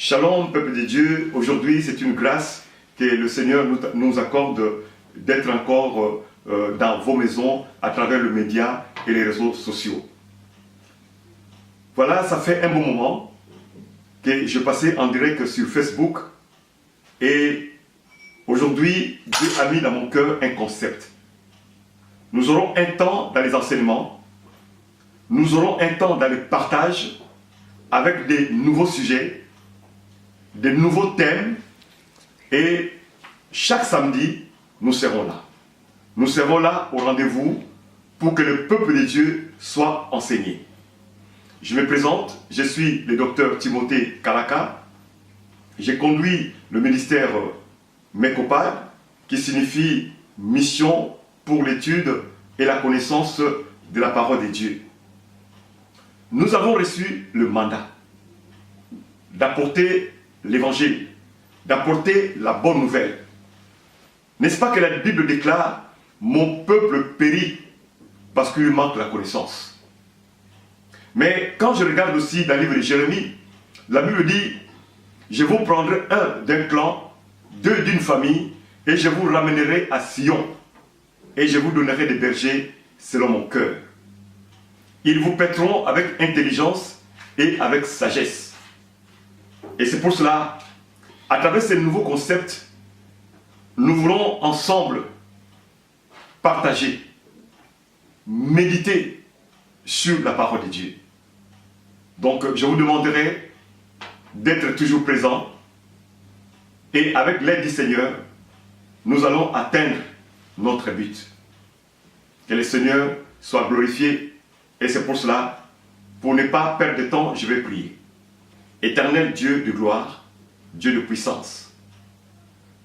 Shalom, peuple de Dieu. Aujourd'hui, c'est une grâce que le Seigneur nous accorde d'être encore dans vos maisons à travers le média et les réseaux sociaux. Voilà, ça fait un bon moment que je passais en direct sur Facebook et aujourd'hui, Dieu a mis dans mon cœur un concept. Nous aurons un temps dans les enseignements, nous aurons un temps dans le partage avec des nouveaux sujets, des nouveaux thèmes, et chaque samedi, nous serons là. Nous serons là au rendez-vous pour que le peuple de Dieu soit enseigné. Je me présente, je suis le docteur Timothée Karaka. J'ai conduit le ministère MECOPAD, qui signifie Mission pour l'étude et la connaissance de la parole de Dieu. Nous avons reçu le mandat d'apporter l'évangile, d'apporter la bonne nouvelle. N'est-ce pas que la Bible déclare « Mon peuple périt parce qu'il lui manque la connaissance ». Mais quand je regarde aussi dans le livre de Jérémie, la Bible dit « Je vous prendrai un d'un clan, deux d'une famille, et je vous ramènerai à Sion, et je vous donnerai des bergers selon mon cœur. Ils vous paîtront avec intelligence et avec sagesse. » Et c'est pour cela, à travers ces nouveaux concepts, nous voulons ensemble partager, méditer sur la parole de Dieu. Donc, je vous demanderai d'être toujours présent et avec l'aide du Seigneur, nous allons atteindre notre but. Que le Seigneur soit glorifié et c'est pour cela, pour ne pas perdre de temps, je vais prier. Éternel Dieu de gloire, Dieu de puissance,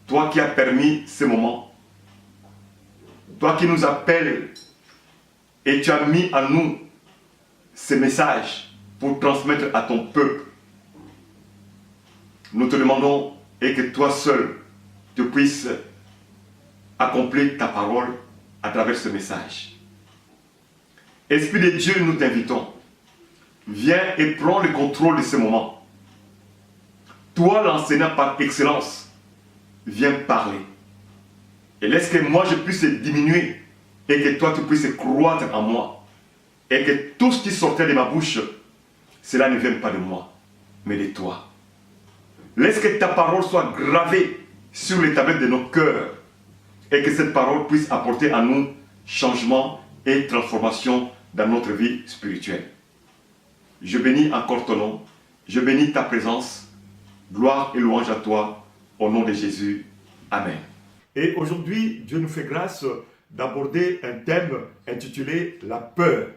toi qui as permis ce moment, toi qui nous appelles et tu as mis en nous ces messages pour transmettre à ton peuple, nous te demandons et que toi seul tu puisses accomplir ta parole à travers ce message. Esprit de Dieu, nous t'invitons, viens et prends le contrôle de ce moment. Toi, l'enseignant par excellence, viens parler. Et laisse que moi je puisse diminuer et que toi tu puisses croître en moi. Et que tout ce qui sortait de ma bouche, cela ne vienne pas de moi, mais de toi. Laisse que ta parole soit gravée sur les tablettes de nos cœurs et que cette parole puisse apporter à nous changement et transformation dans notre vie spirituelle. Je bénis encore ton nom, je bénis ta présence. Gloire et louange à toi, au nom de Jésus. Amen. Et aujourd'hui, Dieu nous fait grâce d'aborder un thème intitulé « La peur ».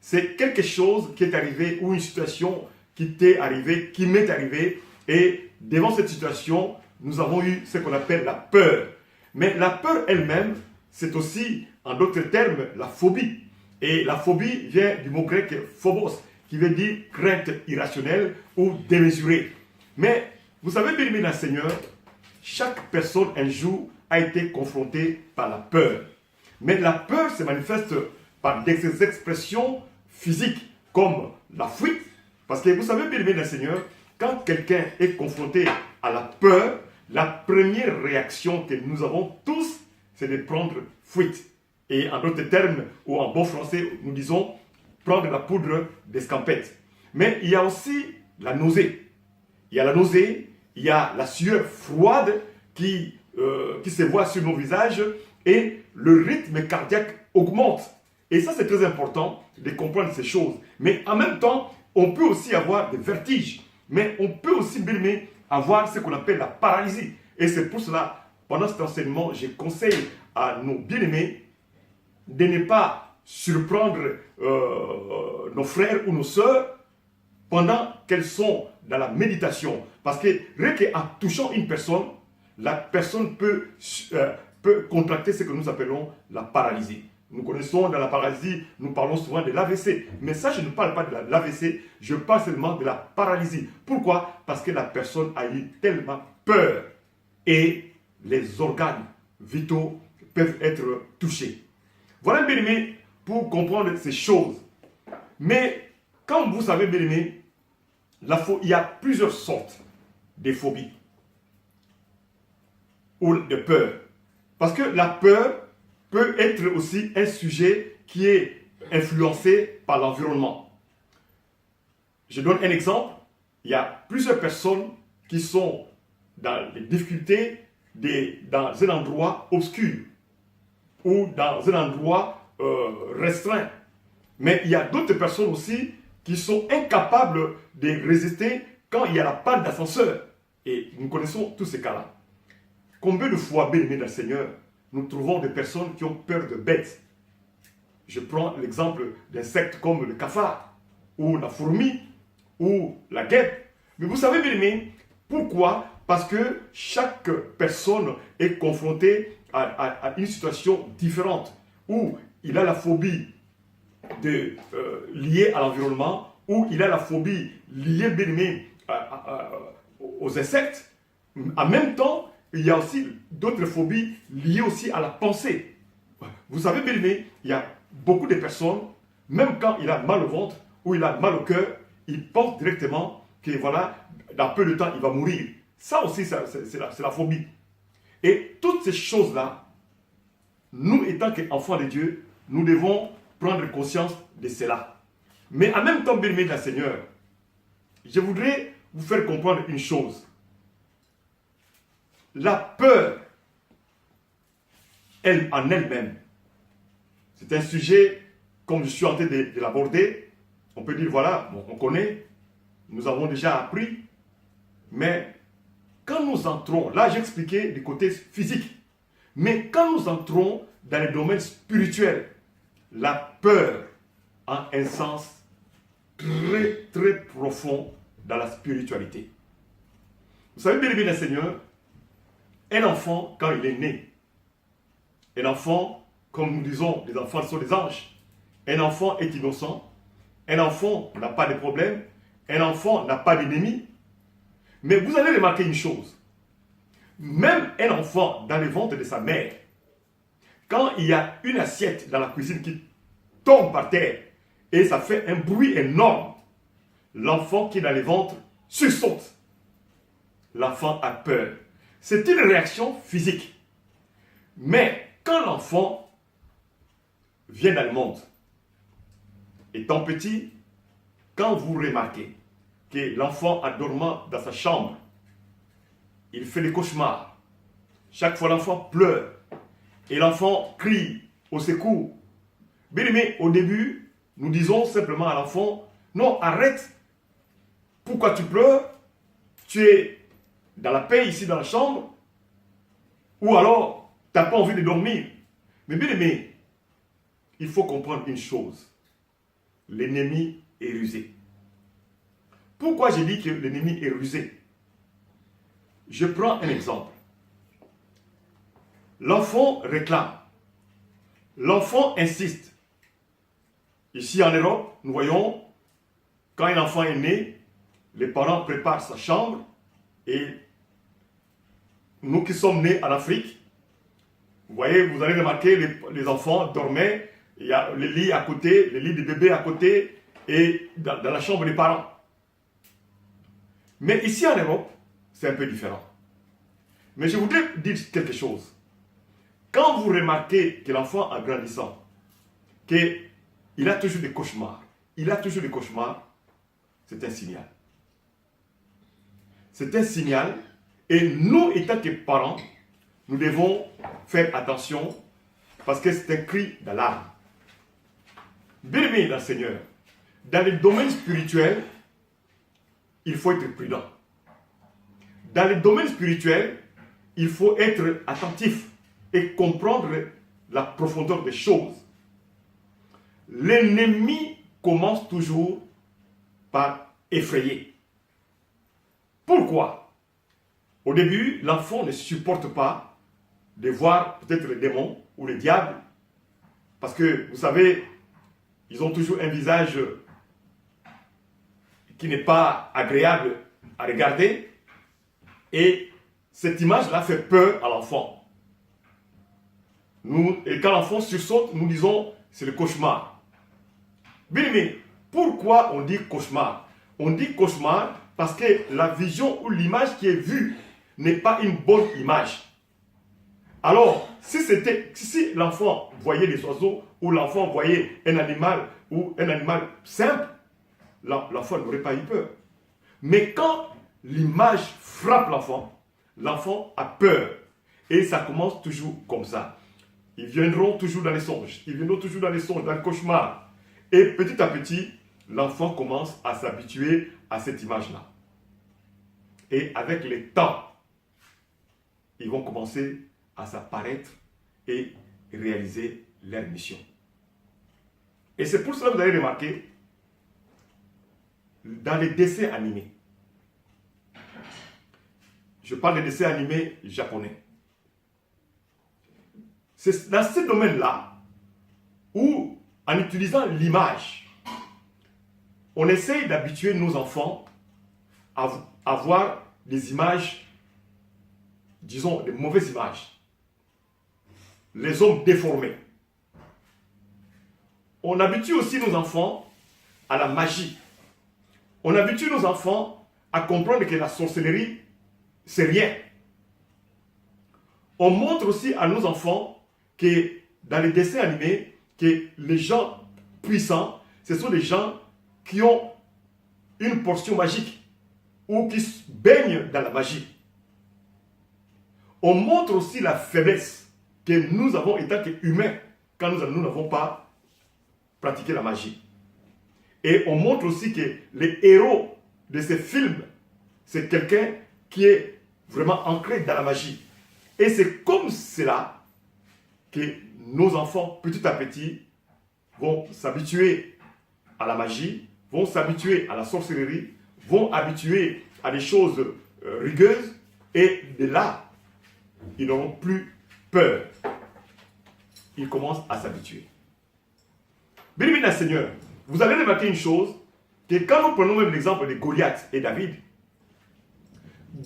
C'est quelque chose qui est arrivé ou une situation qui t'est arrivée, qui m'est arrivée. Et devant cette situation, nous avons eu ce qu'on appelle la peur. Mais la peur elle-même, c'est aussi, en d'autres termes, la phobie. Et la phobie vient du mot grec « phobos », qui veut dire crainte irrationnelle ou démesurée. Mais vous savez, bien-aimés dans le Seigneur, chaque personne un jour a été confrontée par la peur. Mais la peur se manifeste par des expressions physiques comme la fuite. Parce que vous savez, bien-aimés dans le Seigneur, quand quelqu'un est confronté à la peur, la première réaction que nous avons tous, c'est de prendre fuite. Et en d'autres termes, ou en bon français, nous disons prendre la poudre d'escampette. Mais il y a aussi la nausée. Il y a la nausée, il y a la sueur froide qui se voit sur nos visages et le rythme cardiaque augmente. Et ça, c'est très important de comprendre ces choses. Mais en même temps, on peut aussi avoir des vertiges. Mais on peut aussi bien avoir ce qu'on appelle la paralysie. Et c'est pour cela, pendant cet enseignement, je conseille à nos bien-aimés de ne pas surprendre nos frères ou nos sœurs pendant qu'elles sont dans la méditation. Parce que rien qu'en touchant une personne, la personne peut contracter ce que nous appelons la paralysie. Nous connaissons dans la paralysie, nous parlons souvent de l'AVC. Mais ça, je ne parle pas de l'AVC, je parle seulement de la paralysie. Pourquoi? Parce que la personne a eu tellement peur. Et les organes vitaux peuvent être touchés. Voilà, bien aimé, pour comprendre ces choses. Mais Quand vous savez, bien aimé, il y a plusieurs sortes de phobies ou de peur. Parce que la peur peut être aussi un sujet qui est influencé par l'environnement. Je donne un exemple. Il y a plusieurs personnes qui sont dans les difficultés dans un endroit obscur ou dans un endroit restreint. Mais il y a d'autres personnes aussi qui sont incapables de résister quand il y a la panne d'ascenseur. Et nous connaissons tous ces cas-là. Combien de fois, bien-aimés dans le Seigneur, nous trouvons des personnes qui ont peur de bêtes. Je prends l'exemple d'insectes comme le cafard, ou la fourmi, ou la guêpe. Mais vous savez, bien-aimés, pourquoi? Parce que chaque personne est confrontée à une situation différente, où il a la phobie liée à l'environnement, où il a la phobie liée, bien-aimés, aux insectes. En même temps, il y a aussi d'autres phobies liées aussi à la pensée. Vous savez, bien aimé, il y a beaucoup de personnes, même quand il a mal au ventre ou il a mal au cœur, il pense directement que voilà, dans peu de temps, il va mourir. Ça aussi, c'est la phobie. Et toutes ces choses-là, nous étant qu'enfants de Dieu, nous devons prendre conscience de cela. Mais en même temps, bien aimé de la Seigneur, je voudrais vous faire comprendre une chose. La peur, en elle-même, c'est un sujet, comme je suis en train de l'aborder, on peut dire, voilà, bon, on connaît, nous avons déjà appris, mais quand nous entrons, là j'ai expliqué du côté physique, mais quand nous entrons dans les domaines spirituels, la peur a un sens très, très profond dans la spiritualité. Vous savez, bien aimé le Seigneur, un enfant, quand il est né, un enfant, comme nous disons, les enfants sont des anges. Un enfant est innocent. Un enfant n'a pas de problème. Un enfant n'a pas d'ennemi. Mais vous allez remarquer une chose. Même un enfant dans le ventre de sa mère, quand il y a une assiette dans la cuisine qui tombe par terre et ça fait un bruit énorme, l'enfant qui est dans le ventre sursaute. L'enfant a peur. C'est une réaction physique. Mais quand l'enfant vient dans le monde, étant petit, quand vous remarquez que l'enfant a dormant dans sa chambre, il fait des cauchemars. Chaque fois l'enfant pleure et l'enfant crie au secours. Bien aimé, au début, nous disons simplement à l'enfant, non, arrête. Pourquoi tu pleures? Tu es dans la paix ici dans la chambre, ou alors tu n'as pas envie de dormir. Mais bien aimé, il faut comprendre une chose. L'ennemi est rusé. Pourquoi j'ai dit que l'ennemi est rusé? Je prends un exemple. L'enfant réclame. L'enfant insiste. Ici en Europe, nous voyons, quand un enfant est né, les parents préparent sa chambre et nous qui sommes nés en Afrique, vous voyez, vous allez remarquer, les enfants dormaient, il y a le lit à côté, le lit de bébé à côté, et dans la chambre des parents. Mais ici en Europe, c'est un peu différent. Mais je voudrais dire quelque chose. Quand vous remarquez que l'enfant en grandissant, qu'il a toujours des cauchemars, c'est un signal. C'est un signal. Et nous, étant que parents, nous devons faire attention parce que c'est un cri d'alarme. Bien aimé dans le Seigneur, dans le domaine spirituel, il faut être prudent. Dans le domaine spirituel, il faut être attentif et comprendre la profondeur des choses. L'ennemi commence toujours par effrayer. Pourquoi? Au début, l'enfant ne supporte pas de voir peut-être les démons ou les diables. Parce que, vous savez, ils ont toujours un visage qui n'est pas agréable à regarder. Et cette image-là fait peur à l'enfant. Et quand l'enfant sursaute, nous disons, c'est le cauchemar. Bien aimé, Pourquoi on dit cauchemar? On dit cauchemar parce que la vision ou l'image qui est vue n'est pas une bonne image. Alors, si l'enfant voyait les oiseaux ou l'enfant voyait un animal ou un animal simple, l'enfant n'aurait pas eu peur. Mais quand l'image frappe l'enfant a peur. Et ça commence toujours comme ça. Ils viendront toujours dans les songes. Ils viendront toujours dans les songes, dans le cauchemar. Et petit à petit, l'enfant commence à s'habituer à cette image-là. Et avec le temps, ils vont commencer à s'apparaître et réaliser leur mission. Et c'est pour cela que vous avez remarqué, dans les dessins animés, je parle des dessins animés japonais, c'est dans ce domaine-là où, en utilisant l'image, on essaye d'habituer nos enfants à voir des images, disons, des mauvaises images. Les hommes déformés. On habitue aussi nos enfants à la magie. On habitue nos enfants à comprendre que la sorcellerie, c'est rien. On montre aussi à nos enfants que dans les dessins animés, que les gens puissants, ce sont des gens qui ont une portion magique ou qui baignent dans la magie. On montre aussi la faiblesse que nous avons étant qu'humains quand nous n'avons pas pratiqué la magie. Et on montre aussi que les héros de ces films, c'est quelqu'un qui est vraiment ancré dans la magie. Et c'est comme cela que nos enfants, petit à petit, vont s'habituer à la magie, vont s'habituer à la sorcellerie, vont s'habituer à des choses rugueuses, et de là, ils n'auront plus peur. Ils commencent à s'habituer. Bien, Seigneur, vous allez remarquer une chose, que quand nous prenons même l'exemple de Goliath et David,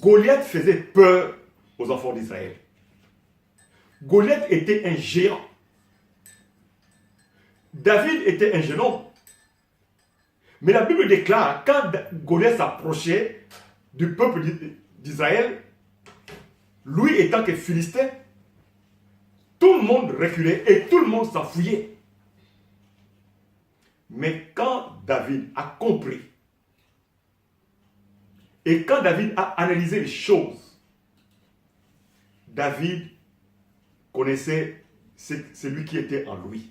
Goliath faisait peur aux enfants d'Israël. Goliath était un géant. David était un jeune homme. Mais la Bible déclare, quand Goliath s'approchait du peuple d'Israël, lui étant que Philistin, tout le monde reculait et tout le monde s'enfuyait. Mais quand David a compris, et quand David a analysé les choses, David connaissait celui qui était en lui.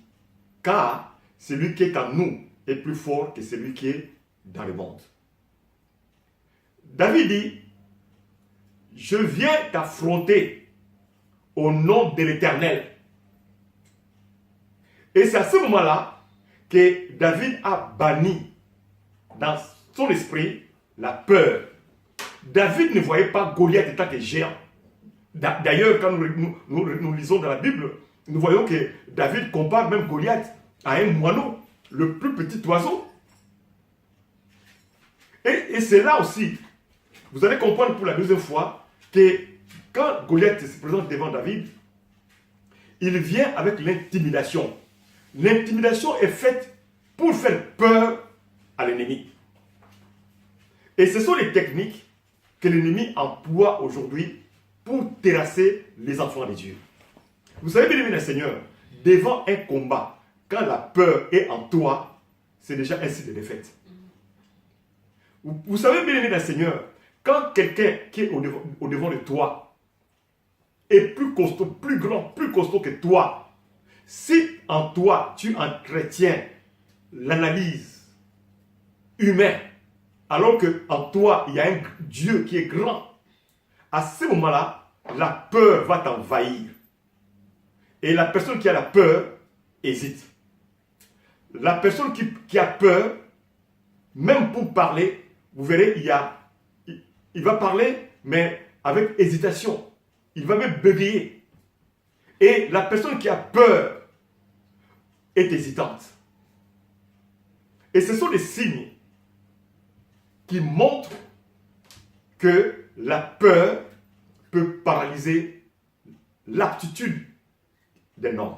Car celui qui est en nous est plus fort que celui qui est dans le monde. David dit, je viens t'affronter au nom de l'Éternel. Et c'est à ce moment-là que David a banni dans son esprit la peur. David ne voyait pas Goliath étant que géant. D'ailleurs, quand nous lisons dans la Bible, nous voyons que David compare même Goliath à un moineau, le plus petit oiseau. Et c'est là aussi, vous allez comprendre pour la deuxième fois, que quand Goliath se présente devant David, il vient avec l'intimidation. L'intimidation est faite pour faire peur à l'ennemi. Et ce sont les techniques que l'ennemi emploie aujourd'hui pour terrasser les enfants de Dieu. Vous savez, bien aimé le Seigneur, devant un combat, quand la peur est en toi, c'est déjà un signe de défaite. Vous savez, bien aimé le Seigneur, quand quelqu'un qui est au devant de toi est plus costaud, plus grand, plus costaud que toi, si en toi tu entretiens l'analyse humaine, alors qu'en toi il y a un Dieu qui est grand, à ce moment-là, la peur va t'envahir. Et la personne qui a la peur hésite. La personne qui a peur, même pour parler, vous verrez, il va parler, mais avec hésitation. Il va même bégayer. Et la personne qui a peur est hésitante. Et ce sont des signes qui montrent que la peur peut paralyser l'aptitude d'un homme.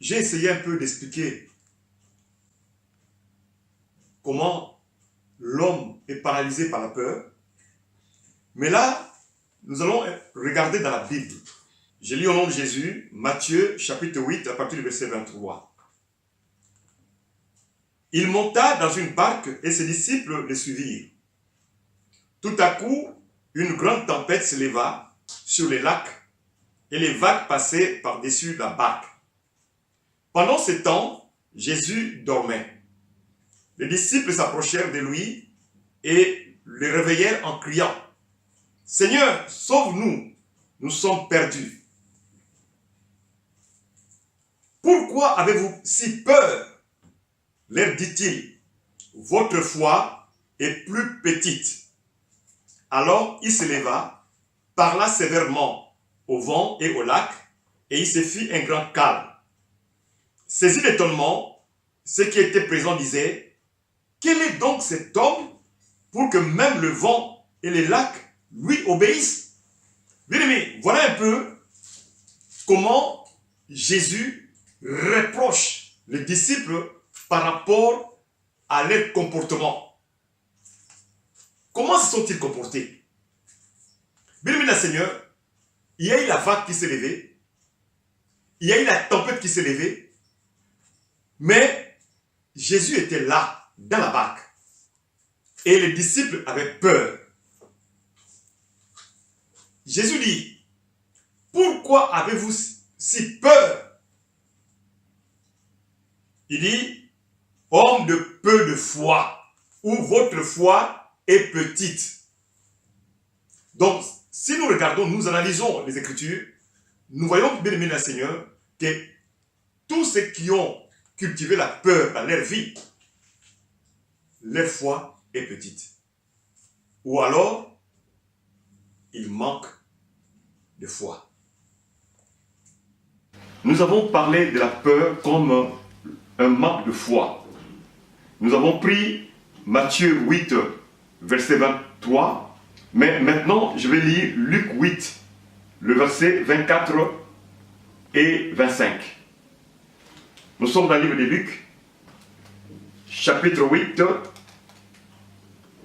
J'ai essayé un peu d'expliquer comment l'homme est paralysé par la peur. Mais là, nous allons regarder dans la Bible. Je lis au nom de Jésus, Matthieu chapitre 8 à partir du verset 23. Il monta dans une barque et ses disciples le suivirent. Tout à coup, une grande tempête s'éleva sur les lacs et les vagues passaient par-dessus la barque. Pendant ce temps, Jésus dormait. Les disciples s'approchèrent de lui et le réveillèrent en criant « Seigneur, sauve-nous, nous sommes perdus. » « Pourquoi avez-vous si peur ?» leur dit-il. « Votre foi est plus petite. » Alors il se leva, parla sévèrement au vent et au lac, et il se fit un grand calme. Saisi d'étonnement, ceux qui étaient présents disaient « Quel est donc cet homme pour que même le vent et les lacs lui obéissent ?» Bien-aimés, voilà un peu comment Jésus reproche les disciples par rapport à leur comportement. Comment se sont-ils comportés? Bien-aimés du Seigneur, il y a eu la vague qui s'est levée, il y a eu la tempête qui s'est levée, mais Jésus était là, dans la barque. Et les disciples avaient peur. Jésus dit, « Pourquoi avez-vous si peur ?» Il dit, « Homme de peu de foi, ou votre foi est petite. » Donc, si nous regardons, nous analysons les Écritures, nous voyons, bien aimé le Seigneur, que tous ceux qui ont cultivé la peur dans leur vie, leur foi est petite. Ou alors, il manque de foi. Nous avons parlé de la peur comme un manque de foi. Nous avons pris Matthieu 8, verset 23, mais maintenant je vais lire Luc 8, le verset 24 et 25. Nous sommes dans le livre de Luc, chapitre 8,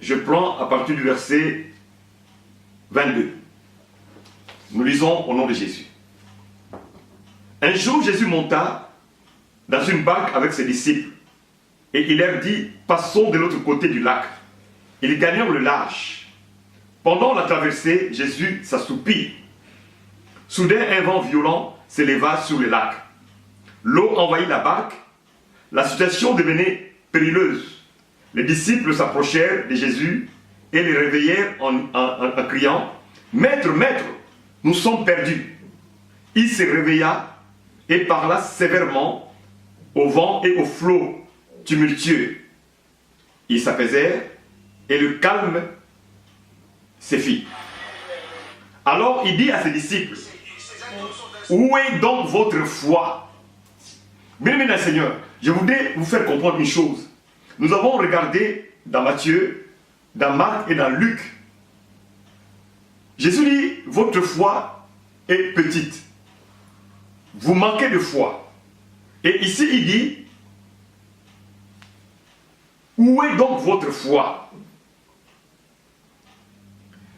je prends à partir du verset 22. Nous lisons au nom de Jésus. Un jour, Jésus monta dans une barque avec ses disciples et il leur dit, passons de l'autre côté du lac. Ils gagnèrent le large. Pendant la traversée, Jésus s'assoupit. Soudain, un vent violent s'éleva sur le lac. L'eau envahit la barque. La situation devenait périlleuse. Les disciples s'approchèrent de Jésus et le réveillèrent en criant, « Maître, maître, nous sommes perdus. » Il se réveilla et parla sévèrement au vent et aux flots tumultueux. Ils s'apaisèrent et le calme se fit. Alors il dit à ses disciples, « Où est donc votre foi ?» Bien-aimés dans le Seigneur, je voudrais vous faire comprendre une chose. Nous avons regardé dans Matthieu, dans Marc et dans Luc. Jésus dit, votre foi est petite. Vous manquez de foi. Et ici, il dit, où est donc votre foi?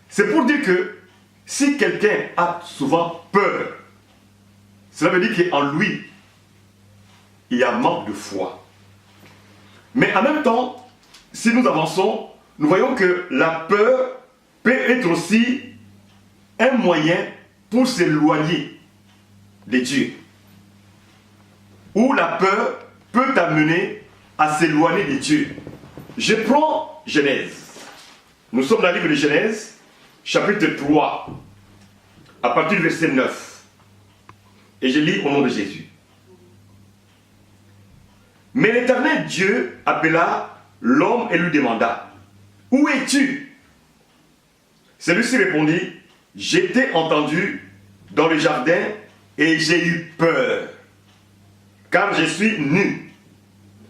C'est pour dire que si quelqu'un a souvent peur, cela veut dire qu'en lui, il y a manque de foi. Mais en même temps, si nous avançons, nous voyons que la peur peut être aussi un moyen pour s'éloigner de Dieu. Ou la peur peut t'amener à s'éloigner de Dieu. Je prends Genèse. Nous sommes dans le livre de Genèse, chapitre 3, à partir du verset 9. Et je lis au nom de Jésus. Mais l'Éternel Dieu appela l'homme et lui demanda, « Où es-tu » Celui-ci répondit, « J'étais entendu dans le jardin et j'ai eu peur, car je suis nu.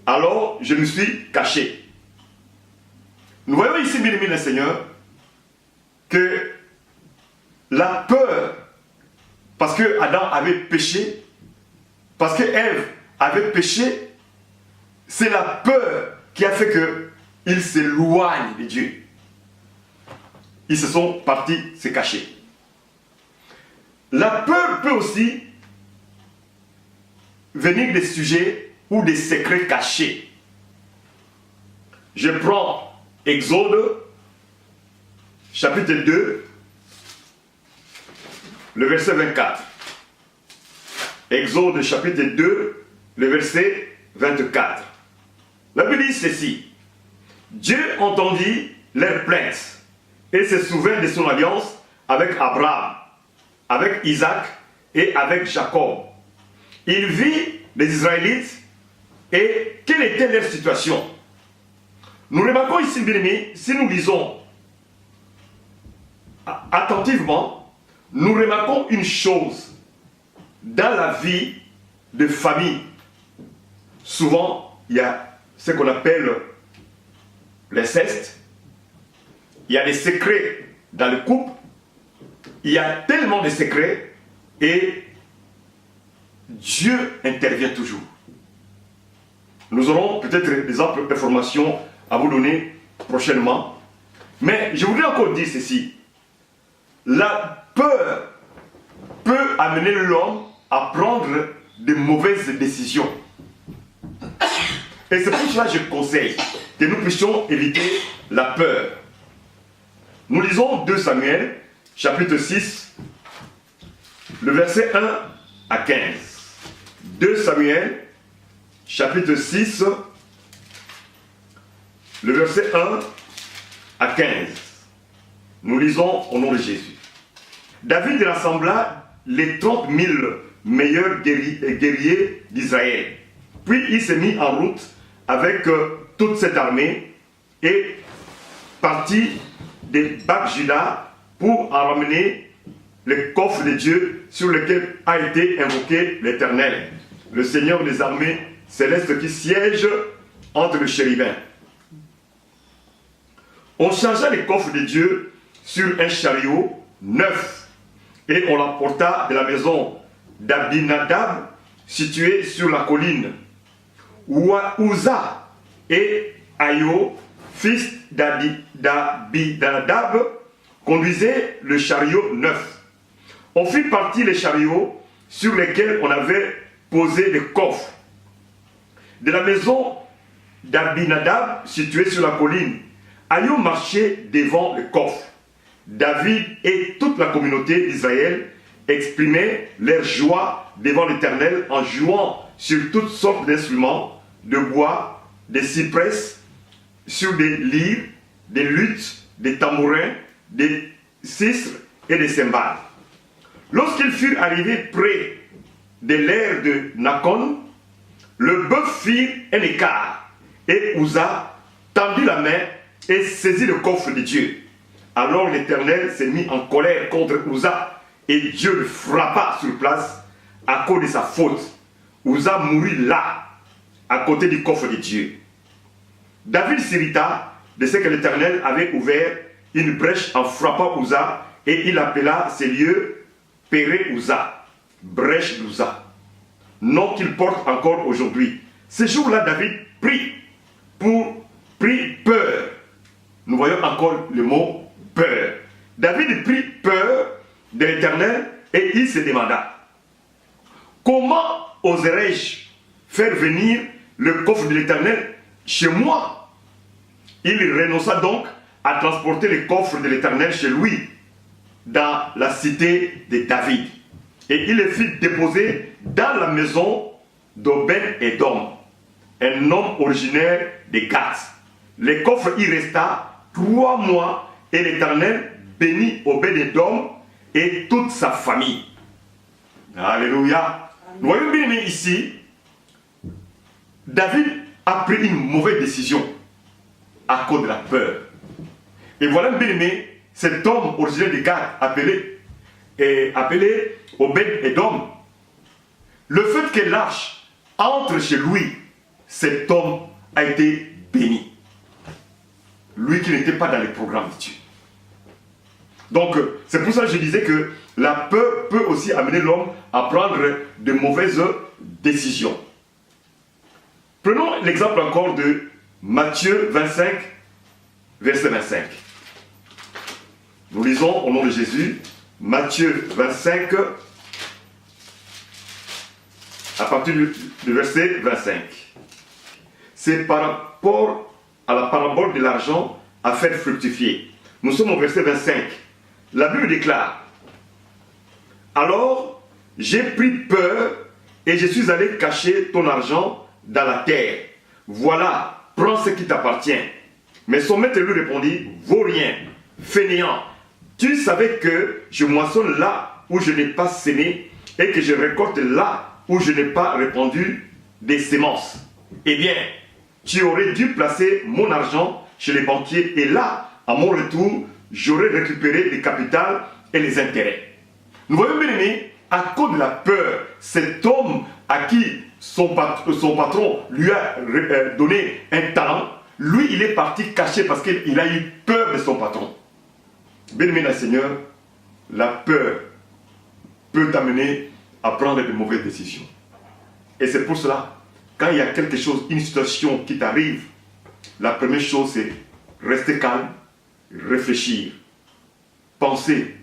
Alors je me suis caché. » Nous voyons ici, bien aimés le Seigneur, que la peur, parce que Adam avait péché, parce que Ève avait péché, c'est la peur qui a fait que ils s'éloignent de Dieu. Ils se sont partis se cacher. La peur peut aussi venir des sujets ou des secrets cachés. Je prends Exode, chapitre 2, le verset 24. Exode, chapitre 2, le verset 24. La Bible dit ceci. Dieu entendit leurs plaintes et se souvint de son alliance avec Abraham, avec Isaac et avec Jacob. Il vit les Israélites et quelle était leur situation. Nous remarquons ici, bien aimés, si nous lisons attentivement, nous remarquons une chose dans la vie de famille. Souvent, il y a ce qu'on appelle l'inceste, il y a des secrets dans le couple, il y a tellement de secrets et Dieu intervient toujours. Nous aurons peut-être des amples informations à vous donner prochainement, mais je voudrais encore dire ceci. La peur peut amener l'homme à prendre de mauvaises décisions. Et c'est pour cela que je conseille que nous puissions éviter la peur. Nous lisons 2 Samuel, chapitre 6, le verset 1 à 15. 2 Samuel, chapitre 6, le verset 1 à 15. Nous lisons au nom de Jésus. David rassembla les 30 000 meilleurs guerriers d'Israël. Puis il s'est mis en route avec toute cette armée et partit de Bac-Juda pour en ramener le coffre de Dieu sur lequel a été invoqué l'Éternel, le Seigneur des armées célestes qui siège entre les chérubins. On chargea le coffre de Dieu sur un chariot neuf et on l'emporta de la maison d'Abinadab située sur la colline. Uza et Ayo, fils d'Abinadab, conduisaient le chariot neuf. On fit partir les chariots sur lesquels on avait posé les coffres. De la maison d'Abinadab, située sur la colline, Ayo marchait devant le coffre. David et toute la communauté d'Israël exprimaient leur joie devant l'Éternel en jouant sur toutes sortes d'instruments de bois, des cypresses, sur des lyres, des luttes, des tamourins, des sistres et des cymbales. Lorsqu'ils furent arrivés près de l'aire de Nakon, le bœuf fit un écart et Uza tendit la main et saisit le coffre de Dieu. Alors l'Éternel s'est mis en colère contre Uza et Dieu le frappa sur place à cause de sa faute. Uza mourut là, à côté du coffre de Dieu. David s'irrita de ce que l'Éternel avait ouvert une brèche en frappant Uza et il appela ces lieux Péré-Uza, brèche d'Uza, nom qu'il porte encore aujourd'hui. Ce jour-là, David prit peur. Nous voyons encore le mot peur. David prit peur de l'Éternel et il se demanda: comment oserais-je faire venir le coffre de l'Éternel chez moi? Il renonça donc à transporter le coffre de l'Éternel chez lui, dans la cité de David. Et il le fit déposer dans la maison d'Obed-Édom, un homme originaire de Gath. Le coffre y resta 3 mois et l'Éternel bénit Obed-Édom et toute sa famille. Alléluia. Nous voyons bien aimé ici, David a pris une mauvaise décision à cause de la peur. Et voilà bien aimé, cet homme originaire de Gath appelé Obed-Édom. Le fait que l'arche entre chez lui, cet homme a été béni. Lui qui n'était pas dans le programme de Dieu. Donc, c'est pour ça que je disais que la peur peut aussi amener l'homme à prendre de mauvaises décisions. Prenons l'exemple encore de Matthieu 25, verset 25. Nous lisons au nom de Jésus, Matthieu 25, à partir du verset 25. C'est par rapport à la parabole de l'argent à faire fructifier. Nous sommes au verset 25. La Bible déclare: alors j'ai pris peur et je suis allé cacher ton argent dans la terre. Voilà, prends ce qui t'appartient. Mais son maître lui répondit: vaut rien, fainéant. Tu savais que je moissonne là où je n'ai pas semé et que je récolte là où je n'ai pas répandu des semences. Eh bien, tu aurais dû placer mon argent chez les banquiers et là, à mon retour, j'aurais récupéré le capital et les intérêts. Nous voyons bien aimé, à cause de la peur, cet homme à qui son patron lui a donné un talent, lui il est parti caché parce qu'il a eu peur de son patron. Bien aimé dans le Seigneur, la peur peut t'amener à prendre de mauvaises décisions. Et c'est pour cela, quand il y a quelque chose, une situation qui t'arrive, la première chose c'est rester calme, réfléchir, penser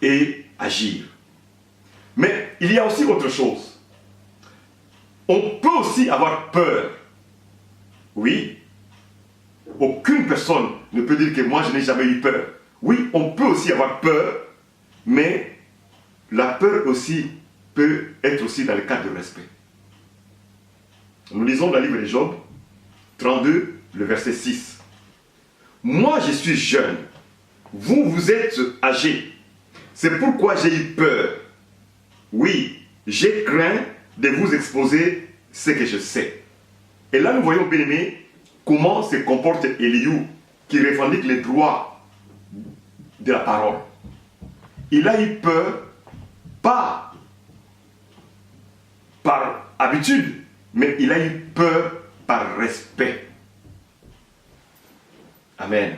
et agir. Mais il y a aussi autre chose. On peut aussi avoir peur. Oui, aucune personne ne peut dire que moi je n'ai jamais eu peur. Oui, on peut aussi avoir peur, mais la peur aussi peut être aussi dans le cadre de respect. Nous lisons dans le livre de Job 32, le verset 6. Moi je suis jeune, vous êtes âgés. C'est pourquoi j'ai eu peur. Oui, j'ai craint de vous exposer ce que je sais. Et là nous voyons bien aimé comment se comporte Éliou qui revendique les droits de la parole. Il a eu peur, pas par habitude, mais il a eu peur par respect. Amen.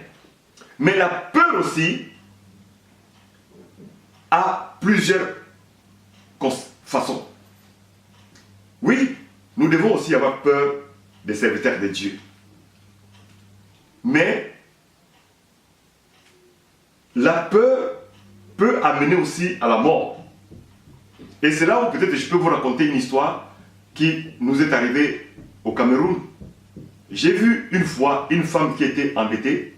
Mais la peur aussi a plusieurs façons. Oui, nous devons aussi avoir peur des serviteurs de Dieu. Mais la peur peut amener aussi à la mort. Et c'est là où peut-être je peux vous raconter une histoire qui nous est arrivée au Cameroun. J'ai vu une fois une femme qui était endettée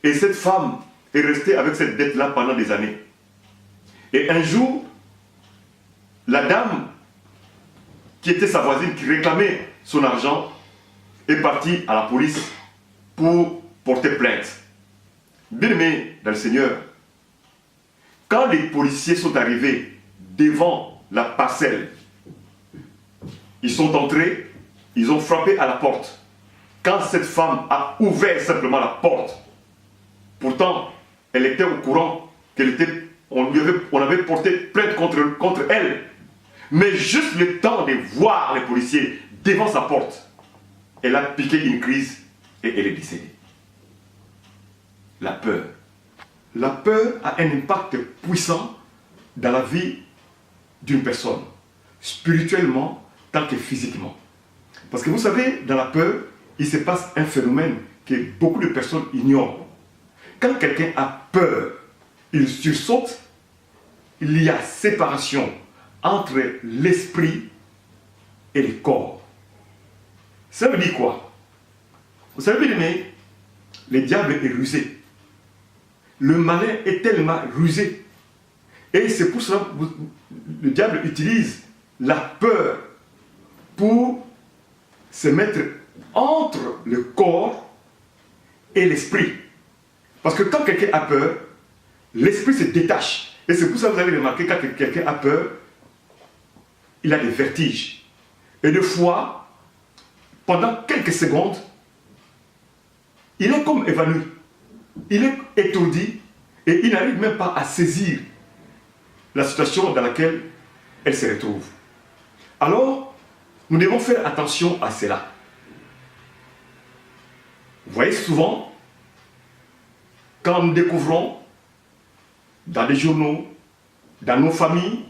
et cette femme est restée avec cette dette-là pendant des années. Et un jour, la dame qui était sa voisine, qui réclamait son argent, est partie à la police pour porter plainte. Bien aimé dans le Seigneur, quand les policiers sont arrivés devant la parcelle, ils sont entrés, ils ont frappé à la porte. Quand cette femme a ouvert simplement la porte, pourtant elle était au courant qu'on avait porté plainte contre elle, mais juste le temps de voir les policiers devant sa porte, elle a piqué une crise et elle est décédée. La peur. La peur a un impact puissant dans la vie d'une personne, spirituellement tant que physiquement. Parce que vous savez, dans la peur, il se passe un phénomène que beaucoup de personnes ignorent. Quand quelqu'un a peur, il sursaute, il y a séparation entre l'esprit et le corps. Ça veut dire quoi? Vous savez, bien aimé, le diable est rusé. Le malin est tellement rusé. Et c'est pour cela que le diable utilise la peur pour se mettre entre le corps et l'esprit. Parce que quand quelqu'un a peur, l'esprit se détache. Et c'est pour ça que vous avez remarqué, quand quelqu'un a peur, il a des vertiges. Et des fois, pendant quelques secondes, il est comme évanoui. Il est étourdi et il n'arrive même pas à saisir la situation dans laquelle elle se retrouve. Alors, nous devons faire attention à cela. Vous voyez souvent, quand nous découvrons dans les journaux, dans nos familles,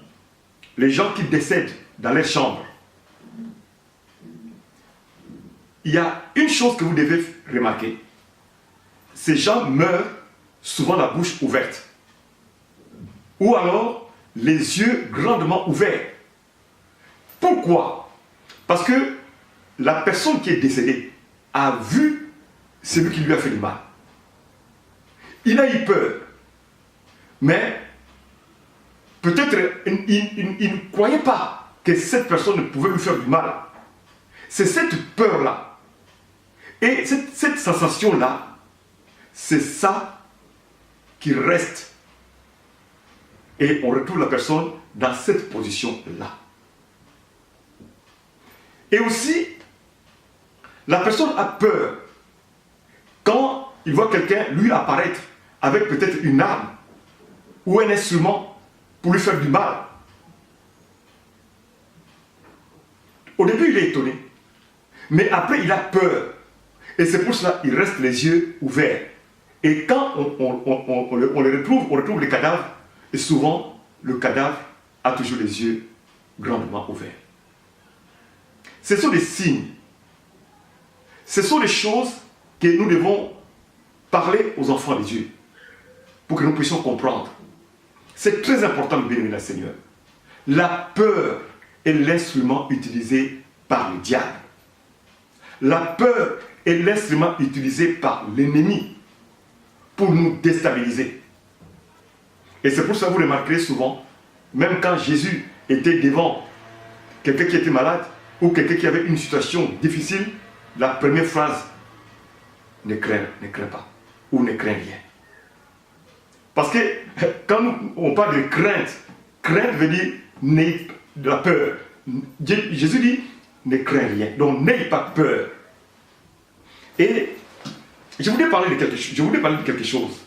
les gens qui décèdent dans les chambres, il y a une chose que vous devez remarquer. ces gens meurent souvent la bouche ouverte. Ou alors les yeux grandement ouverts. Pourquoi? Parce que la personne qui est décédée a vu celui qui lui a fait du mal. Il a eu peur. Mais peut-être il ne croyait pas que cette personne pouvait lui faire du mal. C'est cette peur-là. Et cette sensation-là, c'est ça qui reste. Et on retrouve la personne dans cette position-là. Et aussi, la personne a peur quand il voit quelqu'un lui apparaître avec peut-être une arme ou un instrument pour lui faire du mal. Au début, il est étonné. Mais après, il a peur. Et c'est pour cela qu'il reste les yeux ouverts. Et quand on les retrouve, on retrouve les cadavres. Et souvent, le cadavre a toujours les yeux grandement ouverts. Ce sont des signes. Ce sont des choses que nous devons parler aux enfants de Dieu pour que nous puissions comprendre. C'est très important de bénir le Seigneur. La peur est l'instrument utilisé par le diable. La peur est l'instrument utilisé par l'ennemi pour nous déstabiliser. Et c'est pour ça que vous remarquerez souvent, même quand Jésus était devant quelqu'un qui était malade ou quelqu'un qui avait une situation difficile, la première phrase, ne crains pas ou ne crains rien. Parce que quand on parle de crainte, crainte veut dire de la peur. Jésus dit, ne crains rien, donc n'ayez pas peur. Et je voulais parler de quelque chose.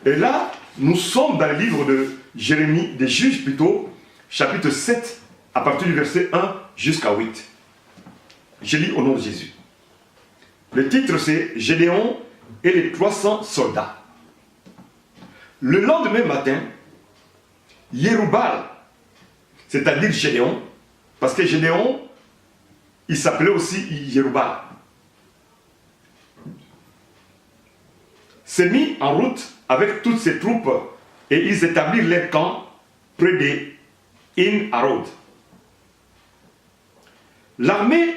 Et là, nous sommes dans le livre de Jérémie, des Juges plutôt, chapitre 7, à partir du verset 1 jusqu'à 8. Je lis au nom de Jésus. Le titre c'est Gédéon et les 300 soldats. Le lendemain matin, Yérubal, c'est-à-dire Gédéon, parce que Gédéon, il s'appelait aussi Yérubal, s'est mis en route avec toutes ses troupes et ils établirent leur camp près de In-Harod. L'armée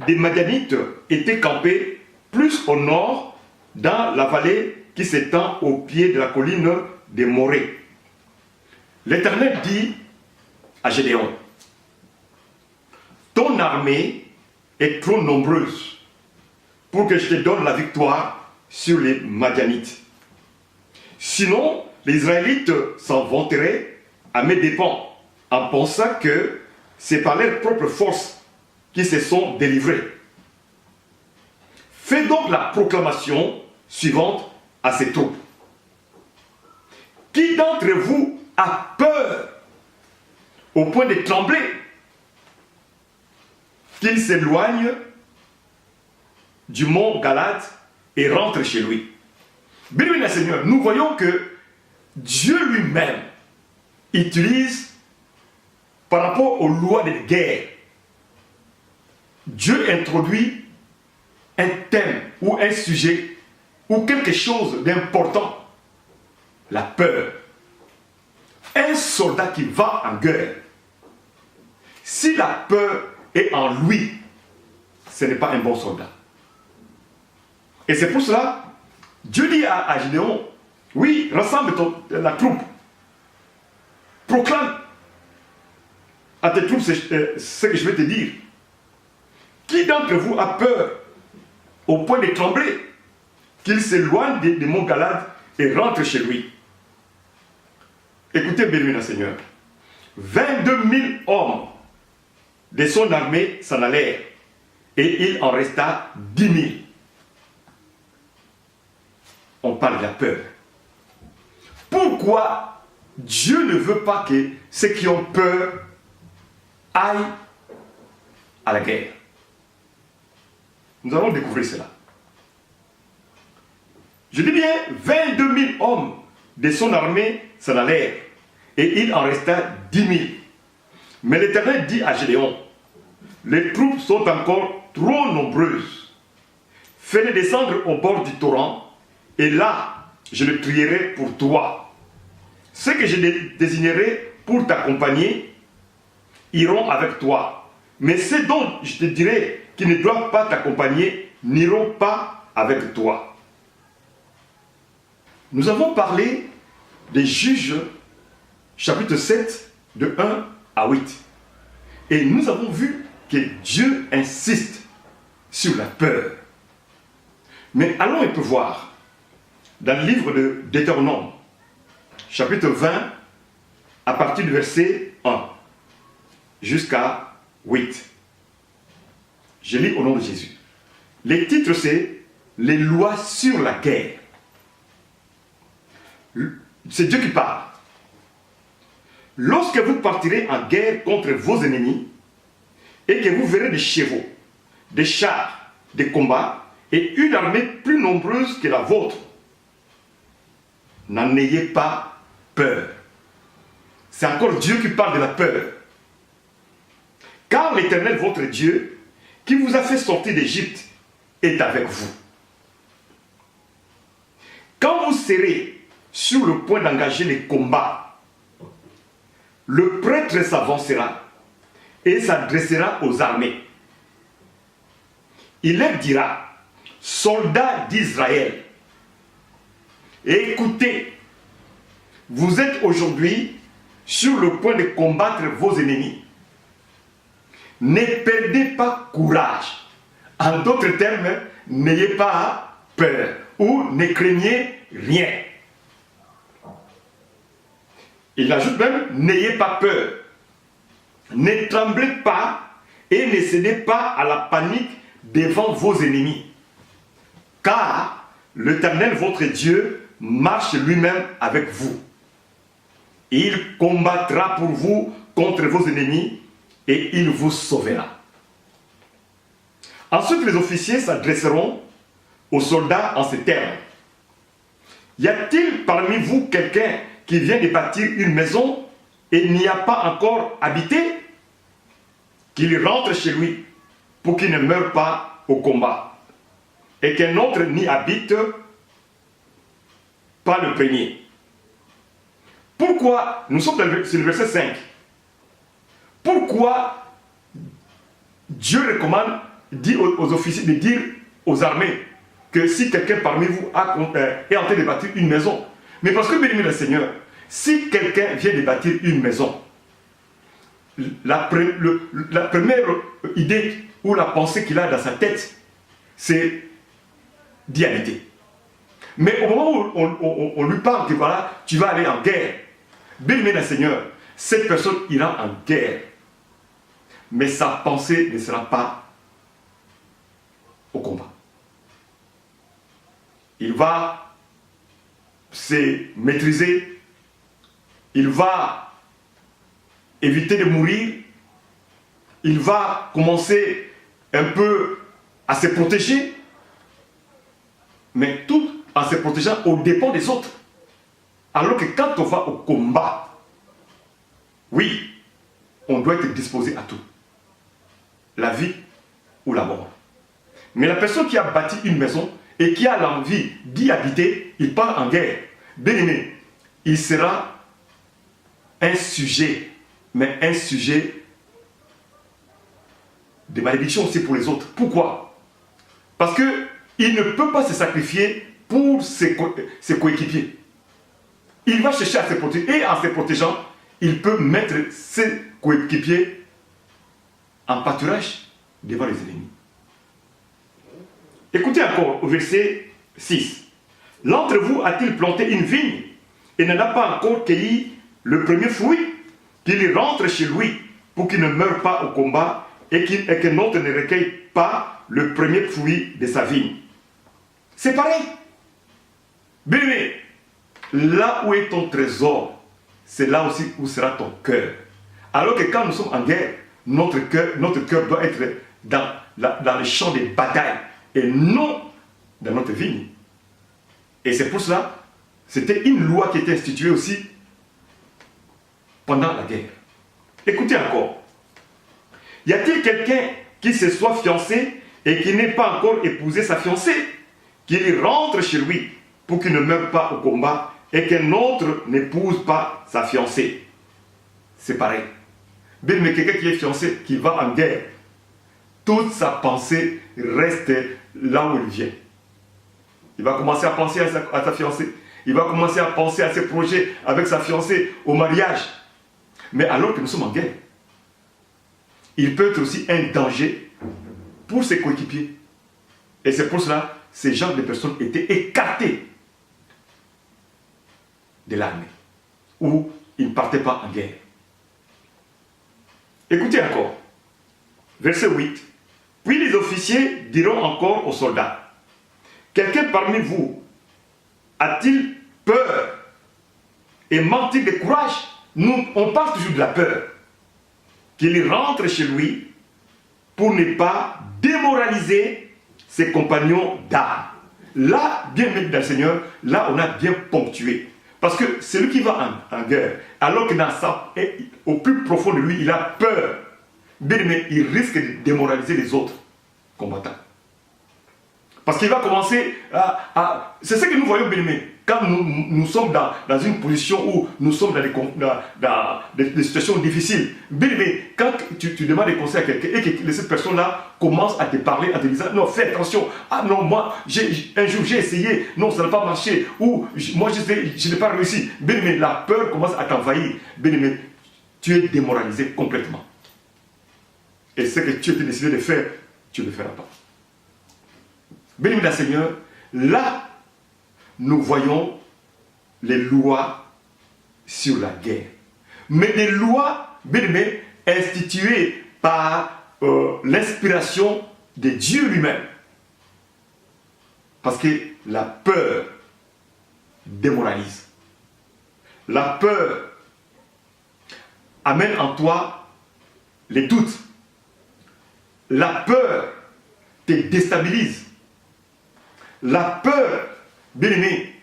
des Madianites était campée plus au nord dans la vallée qui s'étend au pied de la colline de Morée. L'Éternel dit à Gédéon, ton armée est trop nombreuse pour que je te donne la victoire sur les Madianites. Sinon, les Israélites s'en vanteraient à mes dépens en pensant que c'est par leurs propres forces qu'ils se sont délivrés. Fais donc la proclamation suivante à ces troupes. Qui d'entre vous a peur au point de trembler, qu'il s'éloigne du mont Galade et rentre chez lui? Bien, Seigneur, nous voyons que Dieu lui-même utilise par rapport aux lois de guerre. Dieu introduit un thème ou un sujet ou quelque chose d'important. La peur. Un soldat qui va en guerre, si la peur est en lui, ce n'est pas un bon soldat. Et c'est pour cela, Dieu dit à Gédéon, oui, rassemble la troupe, proclame à tes troupes ce que je vais te dire. Qui d'entre vous a peur au point de trembler, qu'il s'éloigne des monts Galade et rentre chez lui? Écoutez, béni Seigneur, 22 000 hommes de son armée s'en allèrent et il en resta 10 000. On parle de la peur. Pourquoi Dieu ne veut pas que ceux qui ont peur aillent à la guerre? Nous allons découvrir cela. Je dis bien 22 000 hommes de son armée s'en allèrent et il en resta 10 000. Mais l'Éternel dit à Gédéon, les troupes sont encore trop nombreuses. Fais-les descendre au bord du torrent et là, je le trierai pour toi. Ceux que je désignerai pour t'accompagner iront avec toi. Mais ceux dont je te dirai qui ne doivent pas t'accompagner n'iront pas avec toi. Nous avons parlé des Juges, chapitre 7, de 1 à 8. Et nous avons vu que Dieu insiste sur la peur. Mais allons un peu voir dans le livre de Deutéronome, chapitre 20, à partir du verset 1 jusqu'à 8. Je lis au nom de Jésus. Les titres, c'est « Les lois sur la guerre ». C'est Dieu qui parle. Lorsque vous partirez en guerre contre vos ennemis et que vous verrez des chevaux, des chars, des combats et une armée plus nombreuse que la vôtre, n'en ayez pas peur. C'est encore Dieu qui parle de la peur. Car l'Éternel, votre Dieu, qui vous a fait sortir d'Égypte, est avec vous. Quand vous serez sur le point d'engager les combats, le prêtre s'avancera et s'adressera aux armées. Il leur dira, soldats d'Israël, écoutez, vous êtes aujourd'hui sur le point de combattre vos ennemis. Ne perdez pas courage. En d'autres termes, n'ayez pas peur ou ne craignez rien. Il ajoute même, n'ayez pas peur. Ne tremblez pas et ne cédez pas à la panique devant vos ennemis. Car l'Éternel, votre Dieu, marche lui-même avec vous. Il combattra pour vous contre vos ennemis et il vous sauvera. Ensuite, les officiers s'adresseront aux soldats en ces termes. Y a-t-il parmi vous quelqu'un qui vient de bâtir une maison et n'y a pas encore habité? Qu'il rentre chez lui pour qu'il ne meure pas au combat et qu'un autre n'y habite pas le premier. Pourquoi, nous sommes sur le verset 5, pourquoi Dieu recommande, dit aux officiers de dire aux armées que si quelqu'un parmi vous est en train de bâtir une maison, mais parce que, bien aimé le Seigneur, si quelqu'un vient de bâtir une maison, la première idée ou la pensée qu'il a dans sa tête, c'est d'y habiter. Mais au moment où on lui parle que voilà, tu vas aller en guerre, bien aimé le Seigneur, cette personne ira en guerre. Mais sa pensée ne sera pas au combat. Il va se maîtriser, il va éviter de mourir, il va commencer un peu à se protéger, mais tout en se protégeant au dépens des autres. Alors que quand on va au combat, oui, on doit être disposé à tout. La vie ou la mort. Mais la personne qui a bâti une maison et qui a l'envie d'y habiter, il part en guerre. Bien aimé, il sera un sujet, mais un sujet de malédiction aussi pour les autres. Pourquoi? Parce qu'il ne peut pas se sacrifier pour ses coéquipiers. Il va chercher à se protéger et en se protégeant, il peut mettre ses coéquipiers en pâturage devant les ennemis. Écoutez encore au verset 6. L'un d'entre vous a-t-il planté une vigne et n'en a pas encore cueilli le premier fruit? Qu'il rentre chez lui pour qu'il ne meure pas au combat et qu'un autre ne recueille pas le premier fruit de sa vigne. C'est pareil. Bien, là où est ton trésor, c'est là aussi où sera ton cœur. Alors que quand nous sommes en guerre, notre cœur doit être dans le champ des batailles et non dans notre vigne. Et c'est pour cela, c'était une loi qui était instituée aussi pendant la guerre. Écoutez encore. Y a-t-il quelqu'un qui se soit fiancé et qui n'ait pas encore épousé sa fiancée, qu'il rentre chez lui pour qu'il ne meure pas au combat et qu'un autre n'épouse pas sa fiancée. C'est pareil. Mais quelqu'un qui est fiancé, qui va en guerre, toute sa pensée reste là où il vient. Il va commencer à penser à sa fiancée. Il va commencer à penser à ses projets avec sa fiancée, au mariage. Mais alors que nous sommes en guerre, il peut être aussi un danger pour ses coéquipiers. Et c'est pour cela que ces genres de personnes étaient écartés de l'armée, où ils ne partaient pas en guerre. Écoutez encore, verset 8. Puis les officiers diront encore aux soldats, quelqu'un parmi vous a-t-il peur et manque-t-il de courage? Nous, on parle toujours de la peur. Qu'il rentre chez lui pour ne pas démoraliser ses compagnons d'armes. Là, bien mettre dans le Seigneur, là on a bien ponctué. Parce que celui qui va en guerre, alors que dans ça, au plus profond de lui, il a peur, mais il risque de démoraliser les autres combattants. Parce qu'il va commencer à... C'est ce que nous voyons, bien aimé. Quand nous sommes dans une position où nous sommes dans des situations difficiles, bien aimé, quand tu demandes des conseils à quelqu'un et que cette personne-là commence à te parler en te disant non, fais attention, ah non, moi, un jour j'ai essayé, non, ça n'a pas marché, ou moi je n'ai pas réussi, bien aimé, la peur commence à t'envahir, bien aimé, tu es démoralisé complètement. Et ce que tu as décidé de faire, tu ne le feras pas. Béni le Seigneur, là, nous voyons les lois sur la guerre. Mais des lois, bien instituées par l'inspiration de Dieu lui-même. Parce que la peur démoralise. La peur amène en toi les doutes. La peur te déstabilise. La peur, bien-aimé,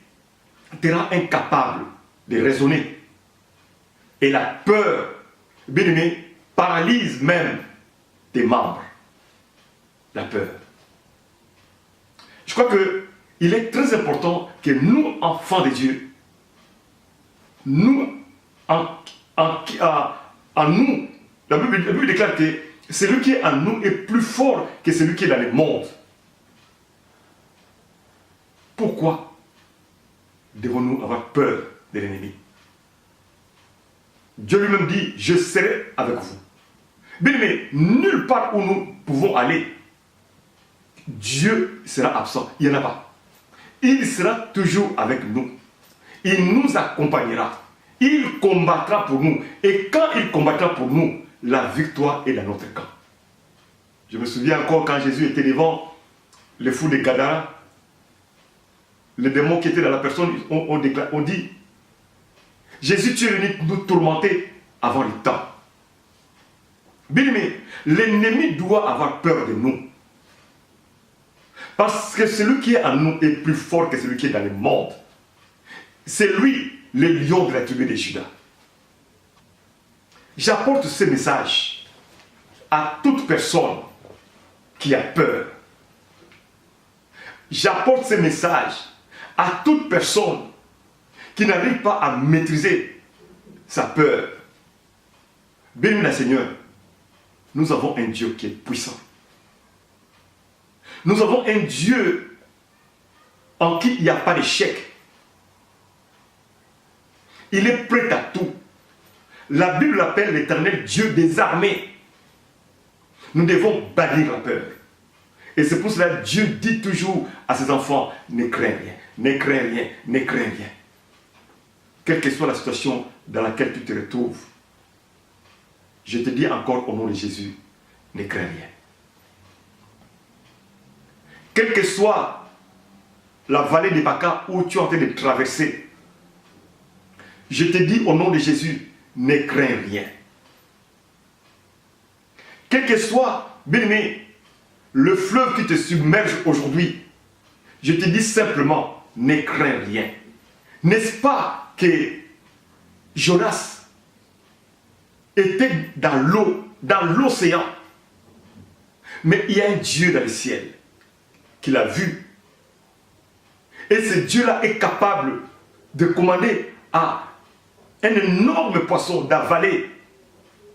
te rend incapable de raisonner. Et la peur, bien-aimé, paralyse même tes membres. La peur. Je crois qu'il est très important que nous, enfants de Dieu, nous, en nous, la Bible déclare que celui qui est en nous est plus fort que celui qui est dans le monde. Pourquoi devons-nous avoir peur de l'ennemi? Dieu lui-même dit, je serai avec vous. Bien, mais nulle part où nous pouvons aller, Dieu sera absent. Il n'y en a pas. Il sera toujours avec nous. Il nous accompagnera. Il combattra pour nous. Et quand il combattra pour nous, la victoire est dans notre camp. Je me souviens encore quand Jésus était devant les fous de Gadara. Les démons qui étaient dans la personne ont dit, Jésus, tu es venu nous tourmenter avant le temps. Bien aimé, l'ennemi doit avoir peur de nous. Parce que celui qui est en nous est plus fort que celui qui est dans le monde. C'est lui, le lion de la tribu de Juda. J'apporte ce message à toute personne qui a peur. J'apporte ce message à toute personne qui n'arrive pas à maîtriser sa peur. Béni le Seigneur, nous avons un Dieu qui est puissant. Nous avons un Dieu en qui il n'y a pas d'échec. Il est prêt à tout. La Bible l'appelle l'Éternel Dieu des armées. Nous devons bannir la peur. Et c'est pour cela que Dieu dit toujours à ses enfants, ne crains rien, ne crains rien, ne crains rien. Quelle que soit la situation dans laquelle tu te retrouves, je te dis encore au nom de Jésus, ne crains rien. Quelle que soit la vallée de Baca où tu es en train de traverser, je te dis au nom de Jésus, ne crains rien. Quel que soit, bien-aimé, le fleuve qui te submerge aujourd'hui, je te dis simplement, ne crains rien. N'est-ce pas que Jonas était dans l'eau, dans l'océan, mais il y a un Dieu dans le ciel qui l'a vu. Et ce Dieu-là est capable de commander à un énorme poisson d'avaler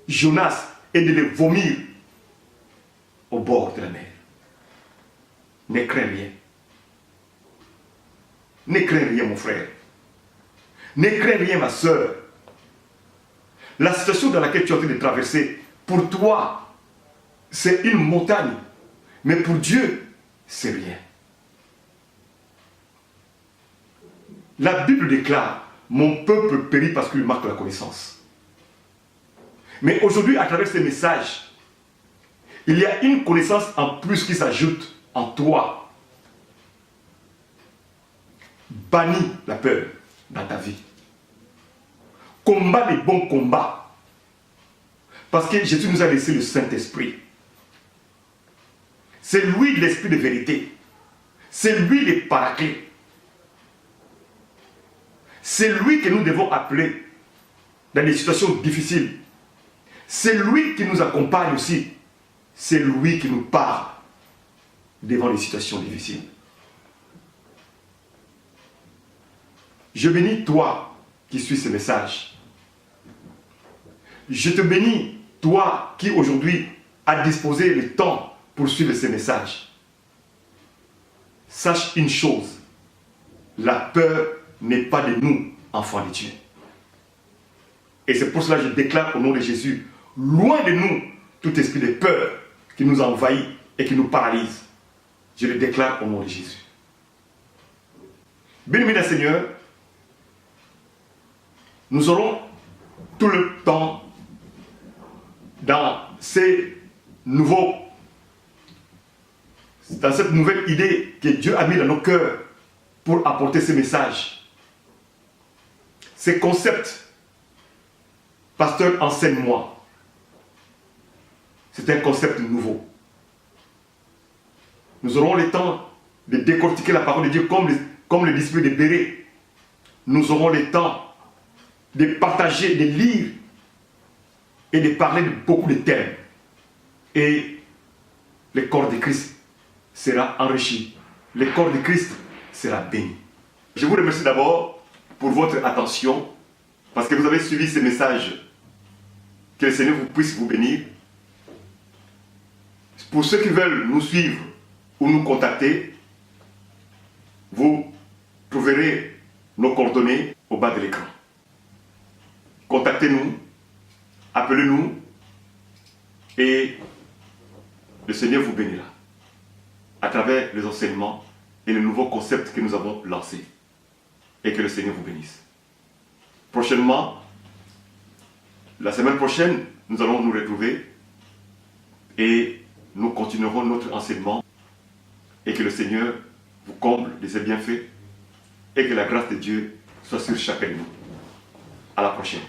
Jonas et de le vomir au bord de la mer. Ne crains rien. Ne crains rien, mon frère. Ne crains rien, ma soeur. La situation dans laquelle tu es en train de traverser, pour toi, c'est une montagne. Mais pour Dieu, c'est rien. La Bible déclare, mon peuple périt parce qu'il manque la connaissance. Mais aujourd'hui, à travers ces messages, il y a une connaissance en plus qui s'ajoute en toi. Bannis la peur dans ta vie. Combat les bons combats. Parce que Jésus nous a laissé le Saint-Esprit. C'est lui l'Esprit de vérité. C'est lui le Paraclet. C'est lui que nous devons appeler dans des situations difficiles. C'est lui qui nous accompagne aussi. C'est lui qui nous parle devant les situations difficiles. Je bénis toi qui suis ce message. Je te bénis toi qui aujourd'hui as disposé le temps pour suivre ce message. Sache une chose, la peur n'est pas de nous, enfants de Dieu. Et c'est pour cela que je déclare au nom de Jésus, loin de nous tout esprit de peur qui nous envahit et qui nous paralyse. Je le déclare au nom de Jésus. Bien-aimés d'un Seigneur, nous aurons tout le temps dans cette nouvelle idée que Dieu a mis dans nos cœurs pour apporter ces messages. Ces concepts, pasteur, enseigne-moi. C'est un concept nouveau. Nous aurons le temps de décortiquer la parole de Dieu comme le disciple de Bérée. Nous aurons le temps de partager, de lire et de parler de beaucoup de thèmes. Et le corps de Christ sera enrichi. Le corps de Christ sera béni. Je vous remercie d'abord pour votre attention parce que vous avez suivi ces messages. Que le Seigneur puisse vous bénir. Pour ceux qui veulent nous suivre ou nous contacter, vous trouverez nos coordonnées au bas de l'écran. Contactez-nous, appelez-nous et le Seigneur vous bénira à travers les enseignements et les nouveaux concepts que nous avons lancés. Et que le Seigneur vous bénisse. Prochainement, la semaine prochaine, nous allons nous retrouver et nous continuerons notre enseignement et que le Seigneur vous comble de ses bienfaits et que la grâce de Dieu soit sur chacun de nous. À la prochaine.